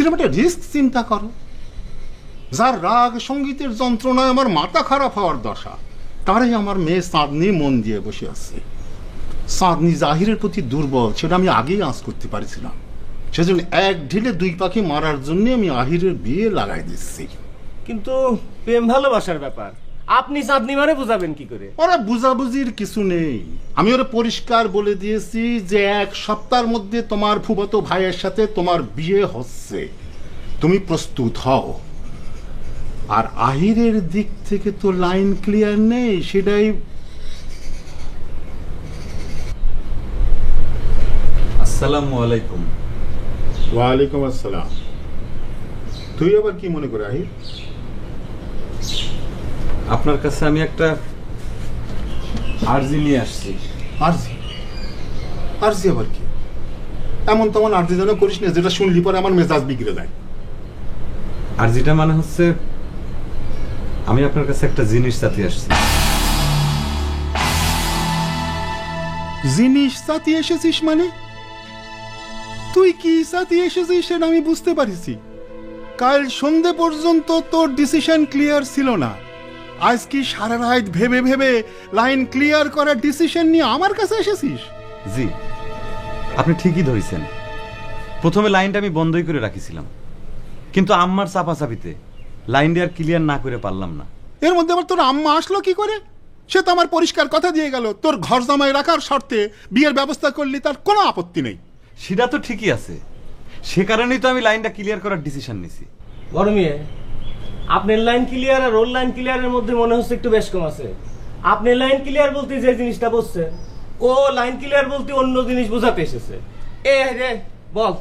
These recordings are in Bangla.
কিরকম একটা রিস্ক চিন্তা করো। যার রাগ সঙ্গীতের যন্ত্রণায় আমার মাথা খারাপ হওয়ার দশা, তারাই আমার মেয়ে চাঁদনি মন দিয়ে বসে আছে। চাঁদনি জাহিরের প্রতি দুর্বল, সেটা আমি আগেই আঁচ করতে পারছিলাম। সেজন্য এক ঢিলে দুই পাখি মারার জন্য আমি আহিরের বিয়ে লাগাই দিচ্ছি। কিন্তু প্রেম ভালোবাসার ব্যাপার, আপনি চাঁদনি মানে বুঝাবেন কি করে? ওরা বুঝাবুঝির কিছু নেই। আমি ওরা পরিষ্কার বলে দিয়েছি যে 1 সপ্তাহের মধ্যে তোমার ফুফাতো ভাইয়ের সাথে তোমার বিয়ে হচ্ছে, তুমি প্রস্তুত হও। আর আহিরের দিক থেকে তো লাইন ক্লিয়ার নেই, সেটাই। আসসালামু আলাইকুম। ওয়ালাইকুম আসসালাম। তুই আবার কি মনে করে আহির? আপনার কাছে আমি একটা আরজি নিয়ে আসছি। আরজি? আরজি আবার কি? এমন তেমন আরজি যেন করিস না যেটা শুনলি পরে আমার মেজাজ বিগড়ে যায়। আরজিটা মানে হচ্ছে, আমি আপনার কাছে একটা জিনিস চাইতে আসছি। জিনিস চাতি এসেছিস মানে? তুই কি চাতি এসেছিস সেটা আমি বুঝতে পারিছি। কাল সন্ধে পর্যন্ত তোর ডিসিশন ক্লিয়ার ছিল না, আজ কি সারা রাত ভেবে ভেবে লাইন ক্লিয়ার করার ডিসিশন নিয়ে আমার কাছে এসেছিস? জি, আপনি ঠিকই ধরেছেন। প্রথমে লাইনটা আমি বন্ধই করে রাখিছিলাম, কিন্তু আম্মার চাপাচাপিতে লাইনটা আর ক্লিয়ার না করে পারলাম না। এর মধ্যে আবার তোর আম্মা আসলো কি করে? সে তো আমার পরিষ্কার কথা দিয়ে গেল, তোর ঘর জামাই রাখার শর্তে বিয়ের ব্যবস্থা করলি, তার কোনো আপত্তি নেই। সেটা তো ঠিকই আছে, সে কারণেই তো আমি লাইনটা ক্লিয়ার করার ডিসিশন নিছি। বড় মেয়ে, আপনার লাইন ক্লিয়ার আর ওর লাইন ক্লিয়ারের মধ্যে মনে হচ্ছে একটু বেশ কম আছে। আপনি লাইন ক্লিয়ার বলতে যে জিনিসটা বলছেন, ও লাইন ক্লিয়ার বলতে অন্য জিনিস বোঝাতে এসেছে। এ রে বল,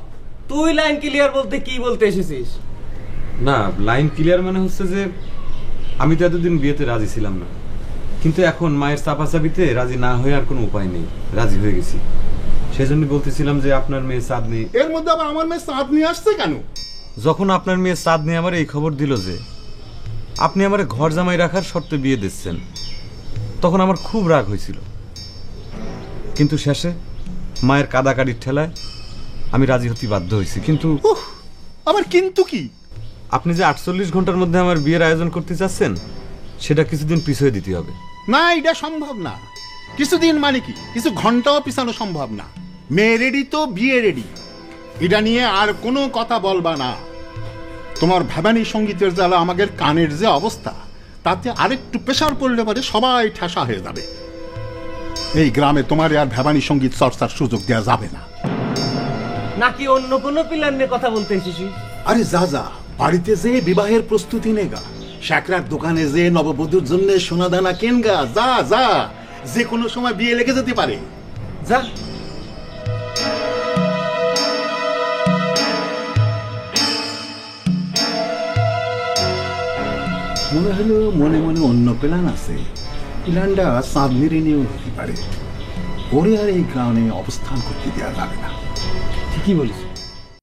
তুই লাইন ক্লিয়ার বলতে কি বলতে এসেছিস? না, লাইন ক্লিয়ার মানে হচ্ছে যে আমি তো এতদিন বিয়েতে রাজি ছিলাম না, কিন্তু এখন মায়ের চাপাচাপিতে রাজি না হয়ে আর কোনো উপায় নেই, রাজি হয়ে গেছি। সেজন্য বলতেছিলাম যে আপনার মেয়ে চাঁদনি। এর মধ্যে আবার আমার মেয়ে চাঁদনি আসছে কেন? যখন আপনার মেয়ে চাঁদনি আমার এই খবর দিল যে আপনি আমার ঘর জামাই রাখার শর্তে বিয়ে দিচ্ছেন, তখন আমার খুব রাগ হয়েছিল। কিন্তু শেষে মায়ের কাদাকাটির ঠেলায় আমি রাজি হতে বাধ্য হয়েছি। কিন্তু আবার কিন্তু কি? আপনি যে 48 ঘন্টার মধ্যে আমার বিয়ের আয়োজন করতে চাচ্ছেন, সেটা কিছুদিন পিছিয়ে দিতে হবে। না, এটা সম্ভব না। কিছুদিন মানে কি, কিছু ঘন্টাও পিছানো সম্ভব না। মেয়ে রেডি তো বিয়ে রেডি, এটা নিয়ে আর কোনো কথা বলবা না। তোমার ভাবানী সঙ্গীতের জ্বালা আমাদের কানের যে অবস্থা, তাতে আরেকটু প্রেশার পড়লে পরে সবাই ঠাসা হয়ে যাবে। এই গ্রামে তোমার আর ভাবানী সঙ্গীত চর্চার সুযোগ দেওয়া যাবে না। নাকি অন্য কোনো প্ল্যান নিয়ে কথা বলতে এসেছিস? আরে যা যা, বাড়িতে যে বিবাহের প্রস্তুতি নেগা, শাকরার দোকানে যে নববধূর জন্য সোনাদানা কেনগা, যা যা, যে কোনো সময় বিয়ে লেগে যেতে পারে, যা। মনে হলো মনে মনে অন্য প্ল্যান আছে। প্ল্যানটা চাঁদনির নিয়েও হতে পারে। ওরে আর এই গ্রামে অবস্থান করতে দেওয়া যাবে না। ঠিকই বলিস।